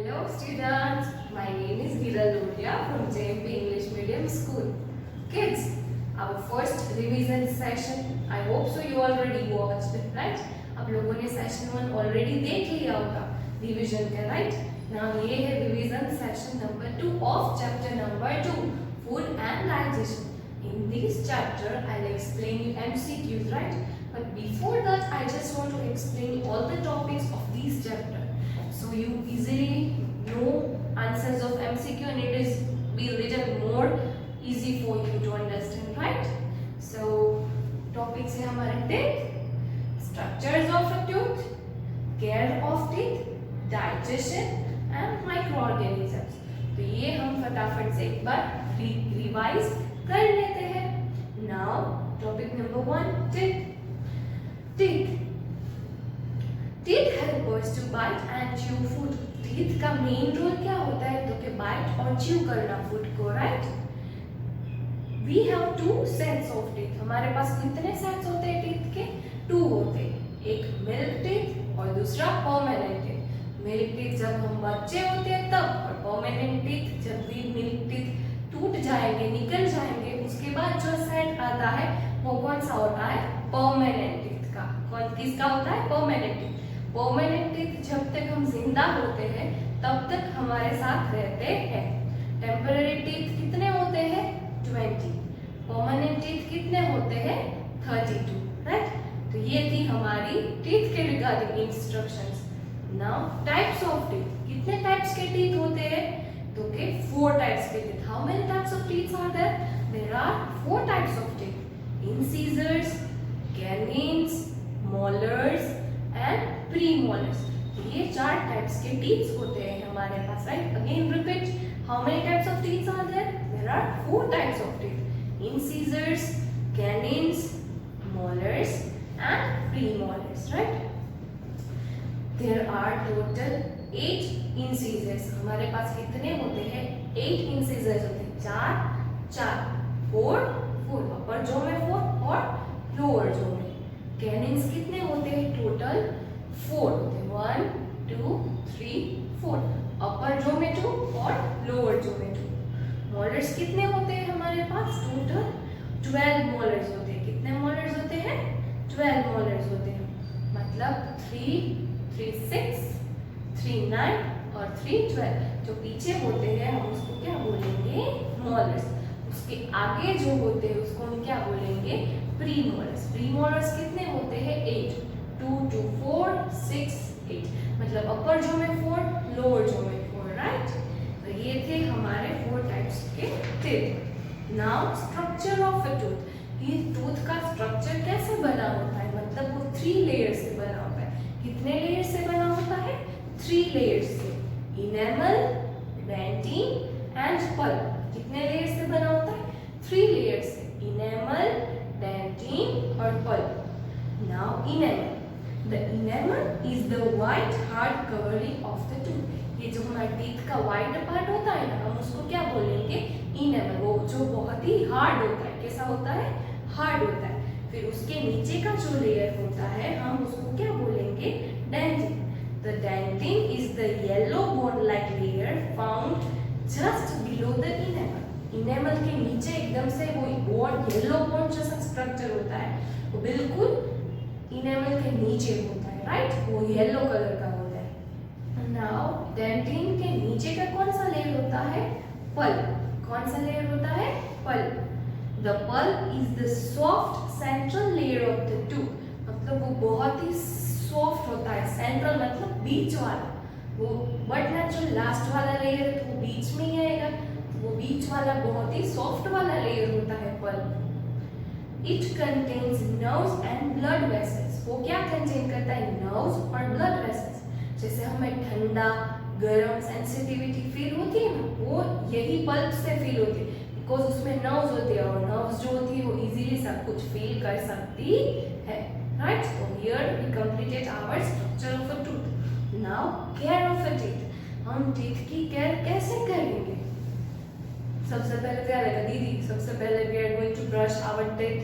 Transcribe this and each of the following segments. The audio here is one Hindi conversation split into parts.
Hello students, my name is Viral Lodia from JMP English Medium School. Kids, our first revision session, I hope so you already watched it, right? आप लोगों ने session 1 already देख लिया होगा revision का, right? Now ये है revision session number 2 of chapter number 2, food and digestion. In this chapter, I'll explain you MCQs, right? But before that, I just want to explain all the topics of this chapter, so you easily know answers of MCQ and it is be little more easy for you to understand, right? So topics है हमारे teeth, structures of a tooth, care of teeth, digestion and microorganisms. तो ये हम फटाफट से एक बार रिवाइज कर लेते हैं. Now topic number 1, teeth. Teeth help us to bite and chew food. Teeth का मेन रोल क्या होता है? तो कि bite और chew करना food को, right? We have two sets of teeth. हमारे पास कितने sets होते हैं teeth के? 2 होते हैं. एक milk teeth और दूसरा permanent teeth. Milk teeth जब हम बच्चे होते हैं तब, और permanent teeth जब भी milk teeth टूट जाएंगे, निकल जाएंगे, उसके बाद जो सेट आता है वो कौन सा होता है? परमानेंट टीथ का. कौन किसका होता है? Permanent teeth. परमानेंट टीथ जब तक हम जिंदा होते हैं तब तक हमारे साथ रहते हैं. टेम्पररी टीथ कितने होते हैं? 20. परमानेंट टीथ कितने होते हैं? 32, राइट? तो ये थी हमारी टीथ के regarding instructions. Now types of teeth. कितने टाइप्स के टीथ होते हैं? तो के 4 टाइप्स के teeth. How many types of teeth are there? There are 4 types of teeth. Incisors, canines, molars and premolars. ये 4 types के teeth होते हैं हमारे पास, right? Again repeat. How many types of teeth are there? There are 4 types of teeth. Incisors, canines, molars and premolars, right? There are total 8 incisors. हमारे पास कितने होते हैं? 8 incisors होते हैं. 4, 4, अपर जो में 4 और लोअर जो में. कैनिन्स कितने होते हैं? टोटल 4 होते हैं. 1, 2, 3, 4. अपर जो में 2 और लोअर जो में 2. मोलर्स कितने होते हैं हमारे पास? टोटल 12 मोलर्स होते हैं. कितने मोलर्स होते हैं? 12 मोलर्स होते हैं. मतलब 3, 6, 3, 9 और 3, 12. जो पीछे होते हैं हम उसको क्या बोलेंगे? मोलर्स. उसके आगे जो होते हैं उसको हम क्या बोलेंगे? प्रीमोलर्स. प्रीमोलर्स कितने होते हैं? 8. 2, 2, 4, 6, 8. मतलब अपर जो में 4, लोअर जो में 4, राइट? तो ये थे हमारे 4 टाइप्स के teeth. Now structure of a tooth. ये टूथ का स्ट्रक्चर कैसे बना होता है? मतलब वो 3 लेयर से बना होता है. कितने लेयर से बना होता है? 3 लेयर्स से. Enamel, dentin and pulp. कितने लेयर से बना होता है? 3 लेयर्स से. इनेमल, डेंटिन और पल्प. Now enamel. The enamel is the white hard covering of the tooth. ये जो हमारे टीथ का व्हाइट पार्ट होता है ना, हम उसको क्या बोलेंगे? इनेमल. वो जो बहुत ही हार्ड होता है. कैसा होता है? हार्ड होता है. फिर उसके नीचे का जो लेयर होता है हम उसको क्या बोलेंगे? Dentin. The dentin is the yellow bone-like layer found just below the enamel. Enamel के नीचे एकदम से वो bone, yellow bone जैसा स्ट्रक्चर होता है, वो बिल्कुल enamel के नीचे होता है, right? वो yellow कलर का होता है. Now dentin के नीचे का कौन सा लेयर होता है? pulp. कौन सा लेयर होता है? pulp. The pulp is the soft central layer of the tooth. मतलब वो बहुत ही सॉफ्ट होता है. सेंट्रल मतलब बीच वाला. वो बट नेचुरल लास्ट वाला लेयर तो वो बीच में ही आएगा. वो बीच वाला बहुत ही सॉफ्ट वाला लेयर होता है pulp. It contains nerves and blood vessels. वो क्या कंटेन करता है? नर्व्स और ब्लड वेसल्स. जैसे हमें ठंडा, गर्म, सेंसिटिविटी फील होती है ना, वो यही पल्प से फील होती है. बिकॉज उसमें नर्व्स होती है और नर्व्स जो होती है वो इजीली सब कुछ फील कर सकती है. Right? So here we completed our structure of a tooth. Now care of a teeth. हम teeth की care कैसे करेंगे? सबसे पहले क्या रहेगा दीदी? सबसे पहले we are going to brush our teeth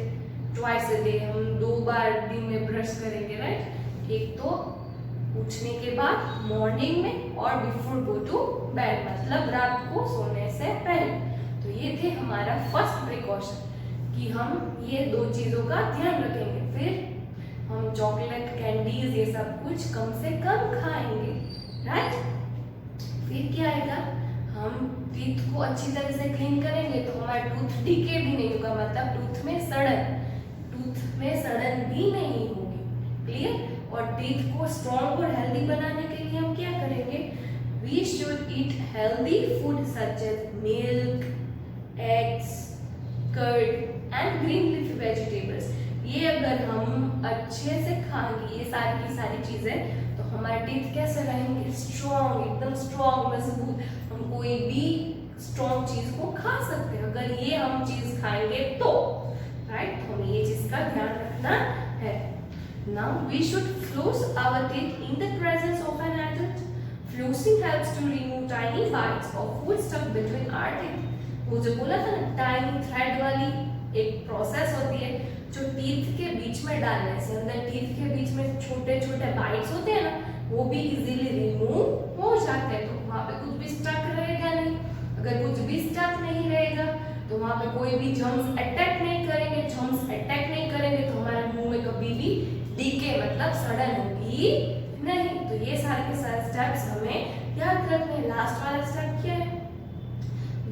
twice a day. हम 2 बार दिन में ब्रश करेंगे, right? एक तो उठने के बाद, मॉर्निंग में और बिफोर गो टू बेड, मतलब रात को सोने से पहले। तो ये थे हमारा फर्स्ट प्रिकॉशन कि हम ये दो चीजों का ध्यान रखेंगे। फिर हम चॉकलेट, कैंडीज ये सब कुछ कम से कम खाएंगे, राइट। फिर क्या आएगा, हम टीथ को अच्छी तरह से क्लीन करेंगे तो हमारा टूथ डीके भी नहीं होगा, मतलब टूथ में सड़न भी नहीं होगी, क्लियर। और टीथ को स्ट्रॉन्ग और हेल्दी बनाने के लिए हम क्या करेंगे, we should eat healthy food such as milk, eggs, curd and green leafy vegetables. ये अगर हम अच्छे से खाएंगे ये सारी की सारी चीजें तो हमारे टीथ कैसे रहेंगे, स्ट्रॉन्ग, एकदम स्ट्रॉन्ग, मजबूत। हम कोई भी स्ट्रॉन्ग चीज को खा सकते हैं अगर ये हम चीज खाएंगे तो, राइट। तो हमें ये चीज का ध्यान रखना है। Now we should floss our teeth in the presence of an adult. Flossing helps to remove tiny bites of food stuck between our teeth. वो जो बोला था ना टाइनी थ्रेड वाली एक प्रोसेस होती है जो टीथ के बीच में डालने से, अंदर टीथ के बीच में छोटे छोटे बाइट्स होते हैं ना, वो भी इजीली रिमूव हो जाते हैं। तो वहाँ पे कुछ भी स्टक रहेगा नहीं। अगर कुछ भी स्टक नहीं रहेगा तो वहाँ पे कोई भी जर्म्स अटैक नहीं करेंगे। जर्म्स अटैक नहीं करेंगे तो हमारे मुंह में कभी भी डीके मतलब सड़न होगी नहीं। तो ये सारे के सारे स्टेप्स हमें याद रखने हैं। लास्ट वाला स्टेप क्या है,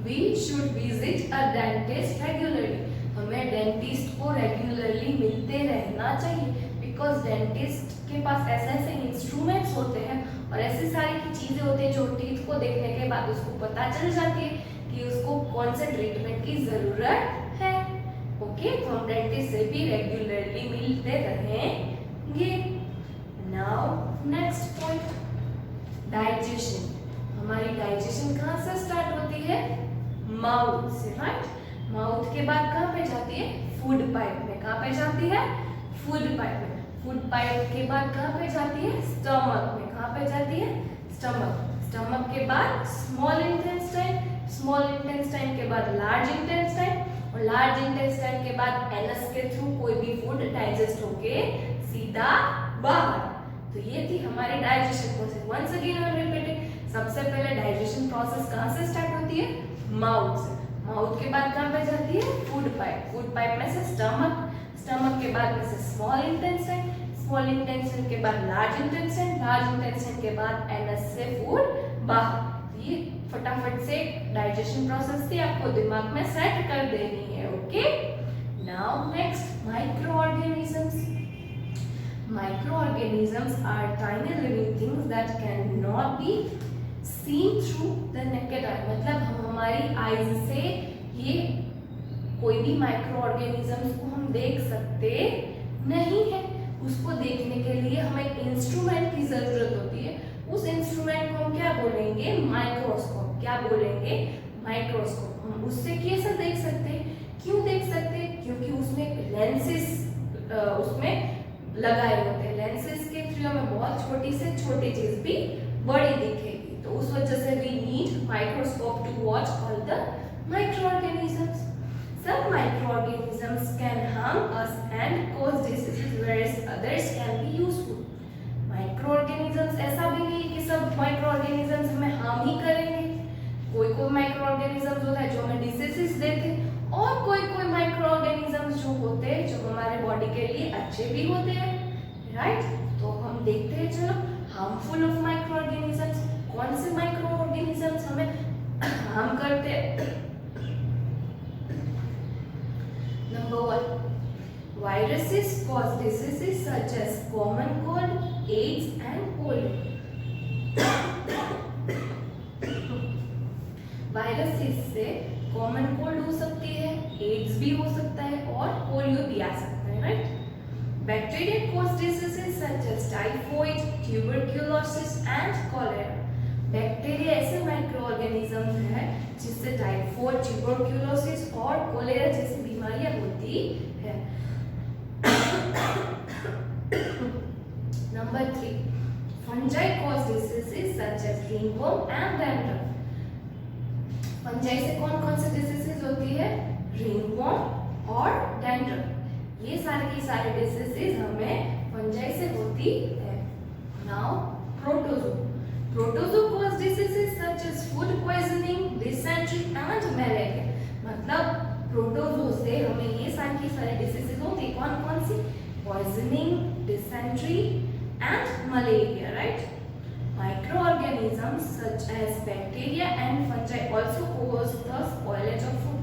we should visit a dentist regularly. हमें डेंटिस्ट को रेगुलरली मिलते रहना चाहिए, बिकॉज डेंटिस्ट के पास ऐसे ऐसे इंस्ट्रूमेंट्स होते हैं और ऐसी सारी की चीजें होती हैं जो टीथ को देखने के बाद उसको पता चल जाती है कि उसको कौन से ट्रीटमेंट की जरूरत है। ओके, तो हम डेंटिस्ट से भी रेगुलरली मिलते रहेंगे। Now next point, digestion. हमारी डाइजेशन कहाँ से स्टार्ट होती है, माउथ से, राइट। माउथ के बाद कहाँ पे जाती है, फूड पाइप में। कहाँ पे जाती है, फूड पाइप में। फूड पाइप के बाद कहाँ पे जाती है, स्टमक में। कहाँ पे जाती है, स्टमक। स्टमक के बाद स्मॉल इंटेस्टाइन, स्मॉल इंटेस्टाइन के बाद लार्ज इंटेस्टाइन, और लार्ज इंटेस्टाइन के बाद एनस के थ्रू कोई भी फूड डाइजेस्ट होके सीधा बाहर। तो ये थी हमारी digestion process. Once again I repeat it, सबसे पहले डाइजेशन प्रोसेस कहाँ से स्टार्ट होती है, माउथ से। माउथ के बाद कहाँ पे जाती है, फूड पाइप। फूड पाइप में से स्टमक, स्टमक के बाद में से स्मॉल इंटेस्टाइन, स्मॉल इंटेस्टाइन के बाद लार्ज इंटेस्टाइन, लार्ज इंटेस्टाइन के बाद एनस से फूड बाहर। ये फटाफट से डाइजेशन प्रोसेस थी, आपको दिमाग में सेट कर देनी है। Okay, now next, micro organisms. Microorganisms are tiny living things that cannot be seen through the naked eye. मतलब हम हमारी आईज से ये कोई भी माइक्रो ऑर्गेनिजम्स को हम देख सकते नहीं है। उसको देखने के लिए हमें इंस्ट्रूमेंट की जरूरत होती है। उस इंस्ट्रूमेंट को हम क्या बोलेंगे, माइक्रोस्कोप। क्या बोलेंगे, माइक्रोस्कोप। हम उससे कैसे देख सकते हैं, क्यों देख सकते हैं, क्योंकि उसमें लेंसेस उसमें लगाए होते हैं। लेंसेज के थ्रू हमें बहुत छोटी से छोटी चीज भी बड़ी दिखेगी। तो उस वजह से we need microscope to watch all the microorganisms. Some microorganisms can harm us and cause diseases, whereas others can be useful. Microorganisms ऐसा भी नहीं कि सब microorganisms हमें harm ही करेंगे। कोई कोई microorganisms होता है जो हमें diseases देते हैं, और कोई कोई माइक्रोऑर्गेनिजम्स जो होते हैं जो हमारे बॉडी के लिए अच्छे भी होते हैं, राइट। तो हम देखते हैं, चलो, हार्मफुल ऑफ माइक्रोऑर्गेनिजम्स। कौन से माइक्रोऑर्गेनिजम्स हमें हार्म करते हैं। Number 1, viruses cause diseases such as common cold, AIDS and polio. Viruses से कॉमन कोल्ड हो सकती है, एड्स भी हो सकता है और पोलियो भी आ सकता है, right. Bacteria cause diseases such as typhoid, tuberculosis and cholera. Bacteria ऐसे माइक्रो ऑर्गेनिजम्स हैं जिससे टाइफॉइड, ट्यूबरक्यूलोसिस और कॉलेरा जैसी बीमारियां होती है। Number 3, fungi cause diseases such as ringworm and dandruff. Fungi से कौन कौन से डिजीजेस होती है, रिंगवर्म और डैंड्रफ। ये सारे की सारे डिजीजेस हमें फंजाई से होती है। Now Protozoa. Protozoa cause diseases such as food poisoning, dysentery and malaria. मतलब प्रोटोजो से हमें ये सारी डिसीजेज होती है, कौन कौन सी? Poisoning, dysentery and malaria, right? Microorganisms such as bacteria and fungi also cause the spoilage of food.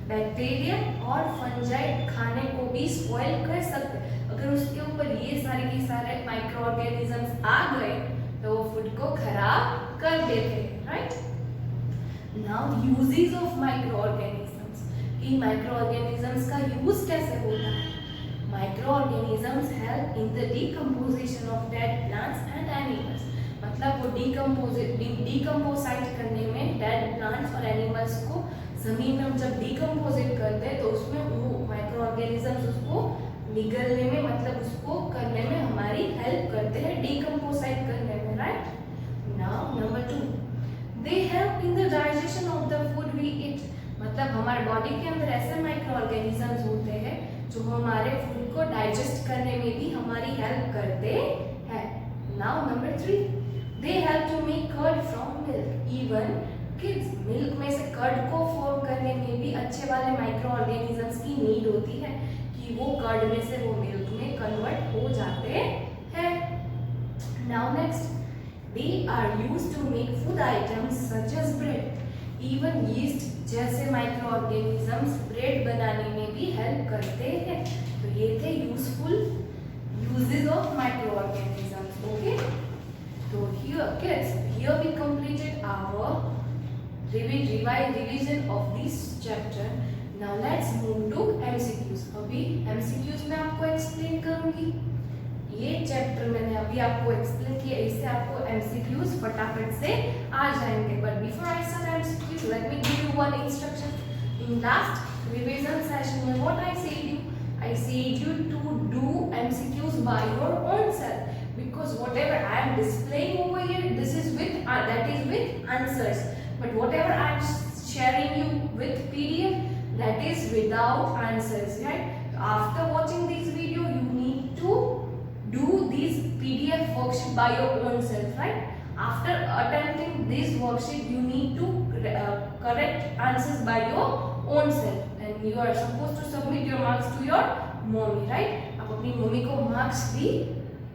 Bacteria और फंजाई खाने को भी स्पॉइल कर सकते हैं। अगर उसके ऊपर ये सारे के सारे माइक्रो ऑर्गेनिजम्स आ गए तो वो फूड को खराब कर देते हैं, right? Now uses of micro organisms. In micro organisms का यूज कैसे होता है? Micro organisms help in the decomposition of dead plants and animals. मतलब वो डिकम्पोसाइट करने में डेड प्लांट्स और एनिमल्स को जमीन में हम जब डिकम्पोजिट करते हैं तो उसमें वो माइक्रो ऑर्गेनिजम्स उसको निगलने में, मतलब उसको करने में हमारी हेल्प करते हैं, डिकम्पोसाइट करने में, right? Now number 2, they help in the digestion of the food we eat. मतलब हमारे बॉडी के अंदर ऐसे माइक्रो ऑर्गेनिजम्स होते हैं जो हमारे फूड को डाइजेस्ट करने में भी हमारी हेल्प करते हैं। Now number 3, they help to make curd from milk. Even kids, milk में से कर्ड को फॉर्म करने में भी अच्छे वाले माइक्रो ऑर्गेनिजम्स की नीड होती है कि वो कर्ड में से वो मिल्क में कन्वर्ट हो जाते हैं। Now next, they are used to make food items such as bread. Even yeast जैसे माइक्रो ऑर्गेनिजम्स ब्रेड बनाने में भी हेल्प करते हैं। तो ये थे useful uses of microorganisms. Okay, तो here kids, here we completed our revision of this chapter. Now let's move to MCQs. अभी MCQs में आपको एक्सप्लेन करूंगी। ये चैप्टर मैंने अभी आपको एक्सप्लेन किया, इससे आपको MCQs फटाफट से आ जाएंगे। But before I start MCQs, let me give you one instruction. In last revision session में what I said you? I said you to do MCQs by your own self, because whatever I am displaying over here, this is with that is with answers. But whatever I am sharing you with PDF, that is without answers, right? After watching this video, you need to do this PDF worksheet by your own self, right? After attempting this worksheet, you need to correct answers by your own self, and you are supposed to submit your marks to your mommy, right? आप अपनी मम्मी को मार्क्स भी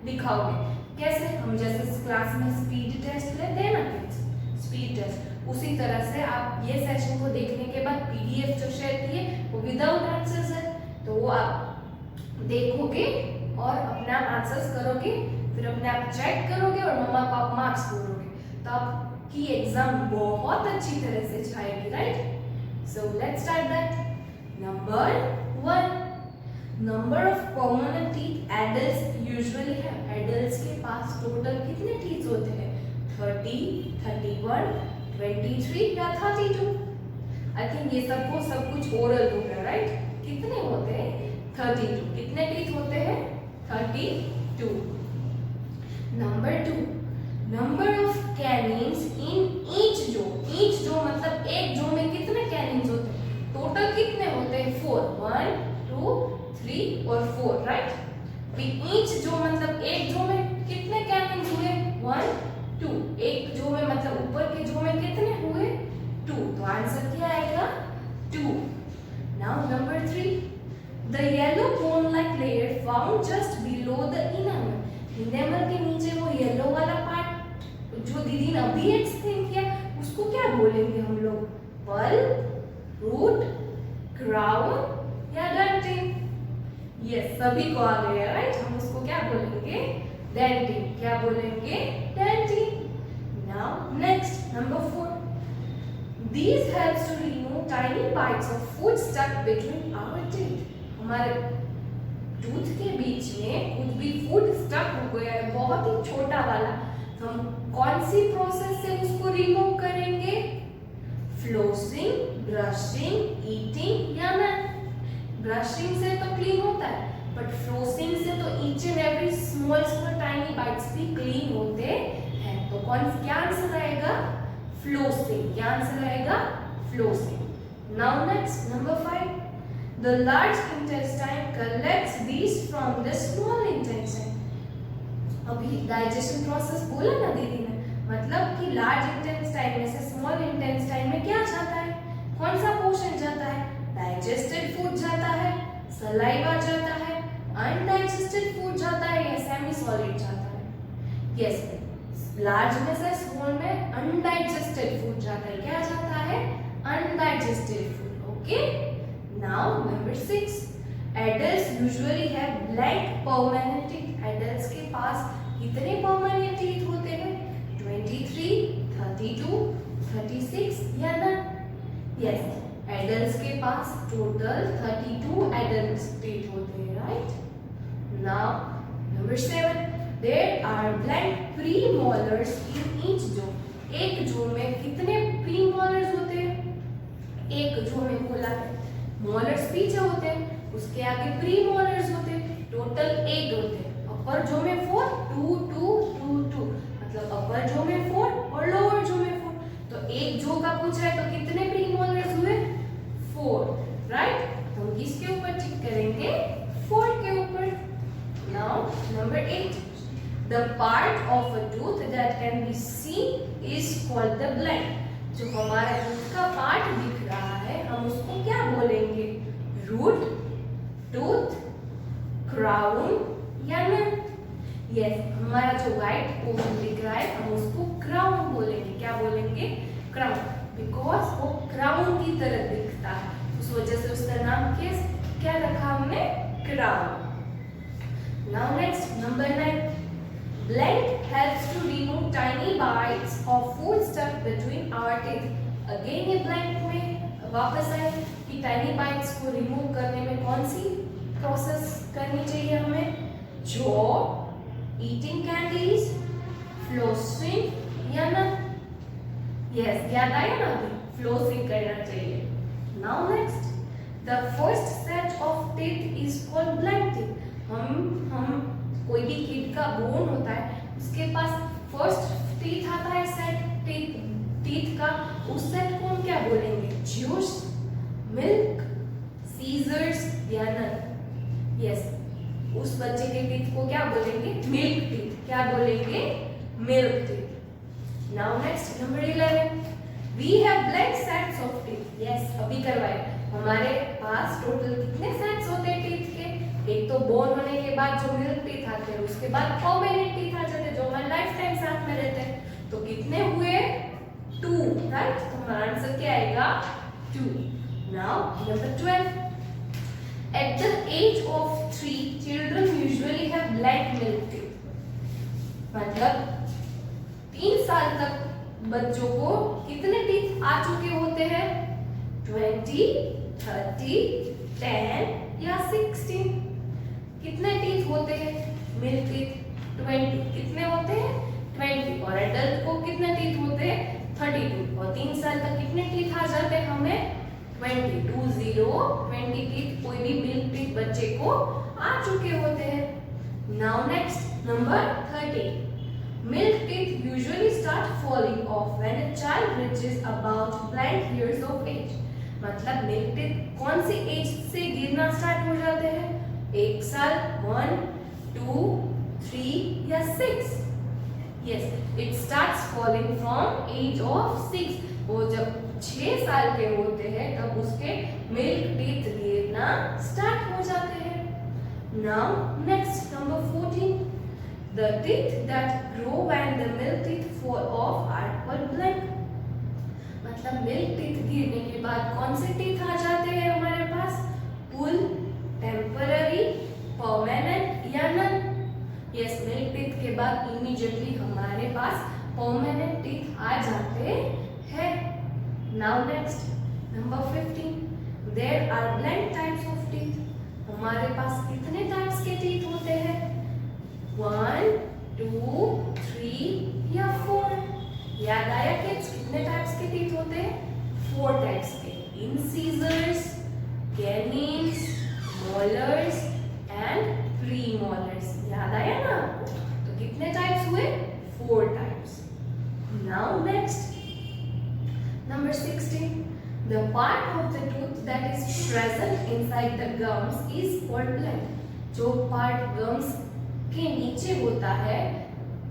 दिखाओगे। कैसे? हम जैसे क्लास में स्पीड टेस्ट लेते हैं ना किड्स, स्पीड टेस्ट, उसी तरह से आप ये सेशन को देखने के बाद PDF जो शेयर किए वो विदाउट आंसर्स है, तो वो आप देखोगे और अपने आप आंसर्स करोगे, फिर अपने आप चेक करोगे और मम्मा को आप मार्क्स बोलोगे, तो आपकी एग्जाम बहुत अच्छी तरह से जाएगी, right? So let's start that. Number 1, number of permanent teeth adults usually है। एडल्ट्स के पास टोटल कितने टीथ होते हैं? 30, 31, 23 या 32? आई थिंक ये सबको सब कुछ ओरल हो गया, राइट? कितने होते हैं? 32। कितने टीथ होते हैं? 32। Number 2, number of canines in each jaw. Each jaw मतलब एक जो में कितने कैनिन्स होते हैं? टोटल कितने होते हैं? 4, 1, 2, 3 और 4, राइट? ईच जो मतलब एक जो में कितने कैनिन्स हुए? 1, 2। एक जो में मतलब ऊपर के जो में कितने हुए? 2। तो आंसर क्या आएगा? 2। Now number 3, the yellow bone like layer found just below the enamel. Enamel के नीचे वो येलो वाला पार्ट जो दीदी ने अभी एक्सप्लेन किया, उसको क्या बोलेंगे हम लोग? पल्प, रूट, क्राउन या डेंटिन? यस, सभी को आ गया, राइट? हम उसको क्या बोलेंगे? डेंटिन। क्या बोलेंगे? Dentin. Now next, number 4, these helps to remove tiny bites of food stuck between our teeth. हमारे टूथ के बीच में कुछ भी फूड स्टक हो गया है, बहुत ही छोटा वाला, तो हम कौन सी प्रोसेस से उसको रिमूव करेंगे? फ्लोसिंग, ब्रशिंग, ईटिंग या नहीं? ब्रशिंग से तो क्लीन होता है, बट फ्लोसिंग से तो each and every small tiny bytes भी क्लीन होते हैं। तो कौन क्या आंसर आएगा? फ्लोसिंग। क्या आंसर आएगा? Flossing. Now next, number 5, the large intestine collects these from the small intestine. अभी डाइजेशन प्रोसेस बोला ना दीदी ने, मतलब कि लार्ज इंटेस्टाइन में से स्मॉल इंटेस्टाइन में क्या जाता है, कौन सा पोर्शन जाता है, डाइजेस्टेड फूड जाता है, सलाइवा जाता है, अनडाइजेस्टेड फूड जाता है या सेमी सॉलिड जाता है? यस, लार्ज में से स्मॉल में अनडाइजेस्टेड फूड जाता है, क्या जाता है, undigested food. Okay, now number 6, adults usually have blank permanent teeth. Adults के पास कितने परमानेंट टीथ होते हैं, 23, 32, 36 या नन? यस, एडल्ट्स के पास टोटल 32 एडल्ट टीथ होते हैं, right. Now number 7, there are blank premolars in each jaw। एक jaw में कितने premolars होते हैं, एक jaw में बोला है, molars पीछे होते हैं, उसके आगे premolars होते हैं, टोटल 8 होते हैं। अपर jaw में 4, 2 2 2 2, मतलब अपर jaw में 4 और लोअर jaw में 4। तो एक jaw का पूछा है तो कितने premolars हुए, 4, राइट। तो हम किसके ऊपर टिक करेंगे, 4 के ऊपर। Now number 8, the part of a tooth that can be seen is called the blank। जो हमारा tooth का पार्ट दिख रहा है हम उसको क्या बोलेंगे, रूट, टूथ, क्राउन या नन? यस, हमारा जो व्हाइट पोर्शन दिख रहा है हम उसको क्राउन बोलेंगे। क्या बोलेंगे, क्राउन, बिकॉज वो क्राउन की तरह दिखता है, उस वजह से उसका नाम क्या रखा हमने, crown. Now next number 9, blank helps to remove tiny bites of food stuck between our teeth। Again ये ब्लैंक में वापस आए कि टाइनी बाइट्स को रिमूव करने में कौन सी प्रोसेस करनी चाहिए हमें, जॉ, ईटिंग कैंडीज, फ्लोसिंग या ना? यस, याद आया ना, फ्लोसिंग करना चाहिए। Now next, the first set of teeth is called blank teeth. हम कोई भी किड का बोन होता है उसके पास फर्स्ट टीथ आता है, सेट टीथ का, उस सेट को हम क्या बोलेंगे, ज्यूस, मिल्क, सीजर्स या नन? यस, उस बच्चे के टीथ को क्या बोलेंगे, मिल्क टीथ। क्या बोलेंगे, milk teeth. Now next number 11, we have blank sets of teeth. Yes, अभी करवाए, हमारे पास टोटल कितने सेट्स होते हैं टीथ के, एक तो बोन होने के बाद जो मिल्क टीथ आते हैं, उसके बाद परमानेंट टीथ आ जाते हैं जो हमारे लाइफ टाइम साथ में रहते हैं। तो कितने हुए, 2, राइट। तो हमारा आंसर क्या आएगा, 2। Now number 12, at the age of 3 children usually have black milk teeth. मतलब 3 साल तक बच्चों को कितने टीथ आ चुके होते हैं, 20, 30, 10 या 16? कितने टीथ होते हैं, मिल्क टीथ 20, कितने होते हैं, 20। और एडल्ट को कितने टीथ होते हैं, 32। और 3 साल तक कितने टीथ आ जाते हैं हमें, 20 टीथ कोई भी मिल्क टीथ बच्चे को आ चुके होते हैं। Now next number 13, milk teeth usually start falling of when a child reaches about blank years of age। मतलब मिल्क टीथ कौन सी एज से गिरना स्टार्ट हो जाते हैं, 1 साल, 1, 2, 3 या 6? Yes, it starts falling from age of 6। वो जब 6 साल के होते हैं तब उसके मिल्क टीथ गिरना स्टार्ट हो जाते हैं। Now next number 14, the teeth that grow when the milk teeth fall off are called blank. मतलब मिल्क टीथ गिरने के बाद कौन से टीथ आ जाते हैं हमारे पास, पुल, टेम्पररी, परमानेंट या नन? यस, मिल्क टीथ के बाद इमीडिएटली हमारे पास परमानेंट टीथ आ जाते हैं। Now next number 15, there are blank types of teeth. हमारे पास कितने टाइप्स के टीथ होते हैं, 1, 2, 3 या 4? याद आया किड्स, कितने टाइप्स के टीथ होते हैं, 4 टाइप्स के, इंसीजर्स, कैनिन्स, मोलर्स एंड प्रीमोलर्स। याद आया ना? तो कितने टाइप्स हुए, 4 types. Now next number 16, the part of the tooth that is present inside the gums is called blank। जो पार्ट गम्स के नीचे होता है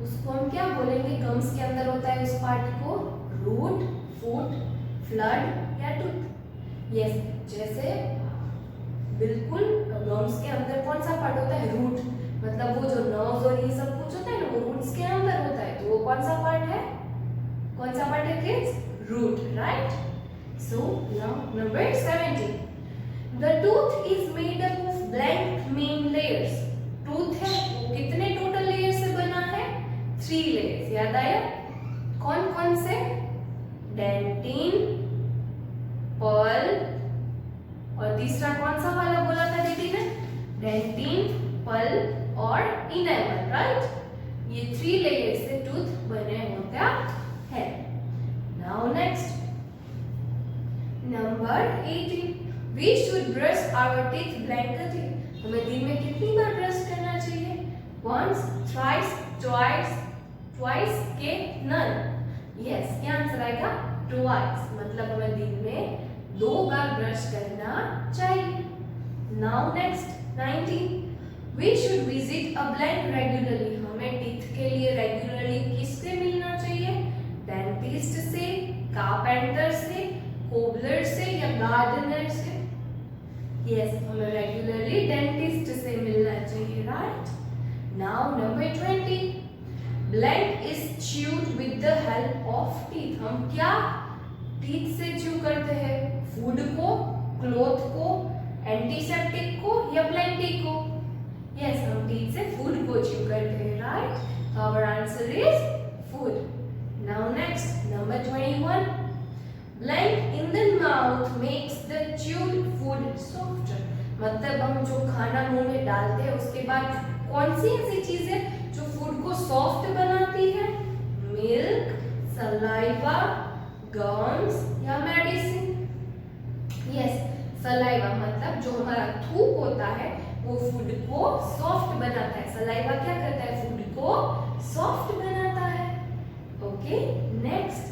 उसको हम क्या बोलेंगे? गम्स के अंदर होता है उस पार्ट को रूट, फुट, फ्लड या टूथ। यस, जैसे बिल्कुल गम्स के अंदर कौन सा पार्ट होता है? रूट, मतलब वो जो नर्व्स और ये सब कुछ होता है ना, वो रूट्स के अंदर होता है। तो वो कौन सा पार्ट है? कौन सा पार्ट है kids? Root, right? So now number 17, the tooth is made up of blank main layers. Tooth है वो कितने टोटल लेयर से बना है? 3 लेयर्स। याद आया? कौन कौन से? डेंटिन, पल्प, और तीसरा कौन सा वाला बोला था दीदी ने? डेंटिन, पल्प और इनेमल, राइट? ये 3 लेयर से टूथ बने होता है। Now next number 18, we should brush our teeth blankly. हमें दिन में कितनी बार ब्रश करना चाहिए? वंस, थ्राइस, ट्वाइस के नन। यस, क्या आंसर आएगा? ट्वाइस, मतलब हमें दिन में 2 बार ब्रश करना चाहिए। Now next 19, we should visit a blank regularly. हमें टीथ के लिए रेगुलरली किससे मिलना चाहिए? डेंटिस्ट से, कारपेंटर से, कोबलर से या गार्डनर से? यस, हमें रेगुलरली डेंटिस्ट से मिलना चाहिए, right? Now number 20, blank is chewed with the help of teeth. हम क्या टीथ से च्यू करते हैं? फूड को, क्लॉथ को, एंटीसेप्टिक को या प्लेंटी को? यस, हम टीथ से फूड को च्यू करते हैं, right? Our answer is food. Now next number 21, blank in the mouth makes the chewed food softer. मतलब हम जो खाना मुंह में डालते हैं उसके बाद कौन सी ऐसी चीज है जो फूड को सॉफ्ट बनाती है? मिल्क, सलाइवा, गम्स या मेडिसिन? यस, सलाइवा, मतलब जो हमारा थूक होता है वो फूड को सॉफ्ट बनाता है। सलाइवा क्या करता है? फूड को सॉफ्ट बनाता है। Okay, next,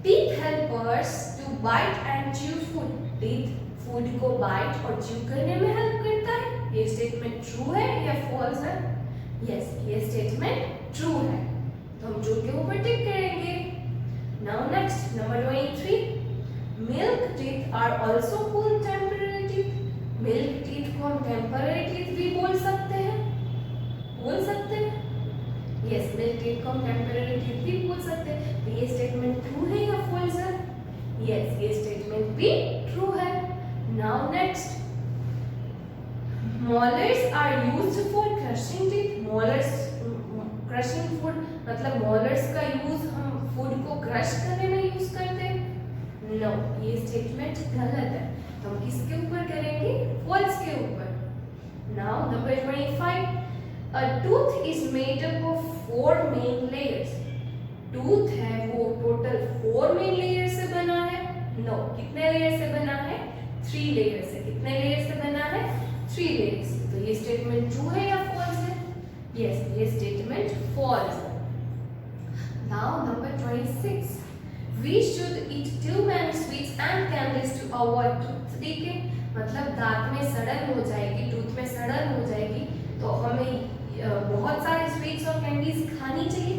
teeth help us to bite and chew food. Teeth food को बाइट और च्यू करने में हेल्प करता है। ये स्टेटमेंट ट्रू है या फॉल्स है? यस, ये स्टेटमेंट ट्रू है, तो हम ट्रू के ऊपर टिक करेंगे। Now next number 23, milk teeth are also called temporary teeth. Milk teeth को हम टेम्पररी टीथ भी बोल सकते हैं। बोल सकते हैं? यस, मिल्क टीथ को हम टेम्पररी टीथ भी बोल सकते हैं। तो ये स्टेटमेंट ट्रू है या फॉल्स है? यस, ये स्टेटमेंट भी ट्रू है। Now next, molars are used for crushing teeth. Molars crushing food, मतलब मोलर्स का यूज हम फूड को क्रश करने में यूज करते हैं? नो, ये स्टेटमेंट गलत है, तो हम किसके ऊपर करेंगे? फॉल्स के ऊपर। Now number 25, a tooth is made up of 4 main layers. Tooth है वो टोटल 4 मेन लेयर से बना है? नो, कितने लेयर से बना है? 3 लेयर से। कितने लेयर से बना है? 3 लेयर से। तो ये स्टेटमेंट ट्रू है या फॉल्स है? यस, ये स्टेटमेंट फॉल्स है। Now number 26, we should eat too many sweets and candies to avoid tooth decay। मतलब दांत में सड़न हो जाएगी, टूथ में सड़न हो जाएगी, तो हमें बहुत सारे स्वीट्स और कैंडीज खानी चाहिए?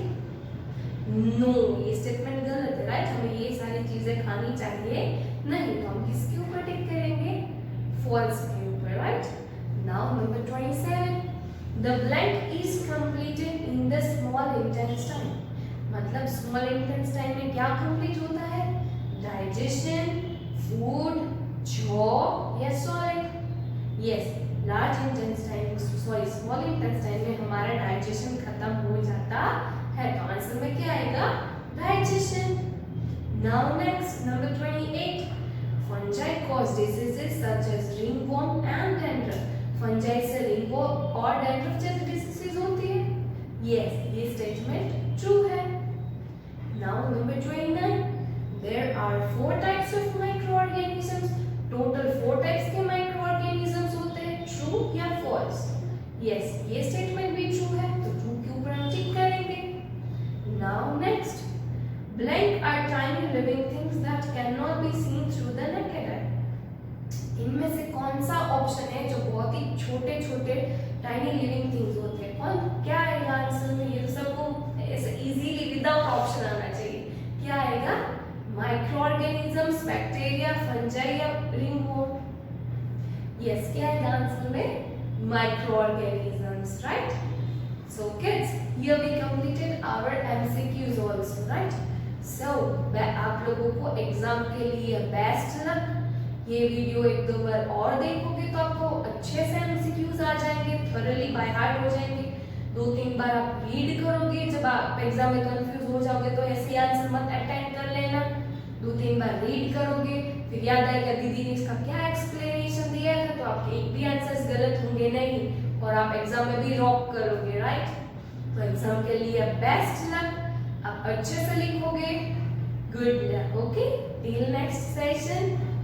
नो, ये स्टेटमेंट गलत है, राइट? हमें ये सारी चीजें खानी चाहिए नहीं, तो हम किसके ऊपर टिक करेंगे? फॉल्स के ऊपर, right? Now number 27, the blank is completed in the small intestine. मतलब स्मॉल इंटेस्टाइन में क्या कंप्लीट होता है? डाइजेशन, फूड, जॉ या solid? Yes, large intestine, sorry small intestine में हमारा डाइजेशन खत्म हो जाता है, तो आंसर में क्या आएगा? Digestion. Now next number 28, fungi cause diseases such as ringworm and dandruff. Fungi से रिंगवॉर्म और डैंड्रफ जैसी डिजीजेस होती है? यस, ये स्टेटमेंट ट्रू है। Now number 29, there are 4 types of microorganisms। Total 4 types के microorganisms होते हैं। True या false? Yes, ये statement भी true है, तो true के ऊपर हम टिक करेंगे। Now next, blank are tiny living things that cannot be seen through the naked eye। इनमें से कौन सा ऑप्शन है जो बहुत ही छोटे छोटे टाइनी लिविंग थिंग्स होते हैं। कौन क्या आएगा आंसर में? ये तो सबको ऐसे इजीली विदाउट ऑप्शन आना चाहिए। क्या आएगा? माइक्रो ऑर्गेनिजम्स, बैक्टीरिया, फंजाई या रिंगवॉर्म? यस, क्या आएगा आंसर में? Micro organisms, right? So kids, here we completed our MCQs also, right? So आप लोगों को एग्जाम के लिए बेस्ट लक। ये वीडियो एक दो बार और देखोगे तो आपको अच्छे से MCQs आ जाएंगे, थॉरली बाय हार्ट हो जाएंगे। दो तीन बार आप रीड करोगे, जब आप एग्जाम में कंफ्यूज हो जाओगे तो ऐसे आंसर मत अटेंड कर लेना। दो तीन बार रीड करोगे, फिर याद आएगा दीदी ने इसका क्या एक्सप्लेनेशन दिया था, तो आपके एक भी आंसर्स गलत होंगे नहीं और आप एग्जाम में भी रॉक करोगे, राइट? तो एग्जाम के लिए बेस्ट लक। आप अच्छे से लिखोगे। Good luck. Okay, till next session.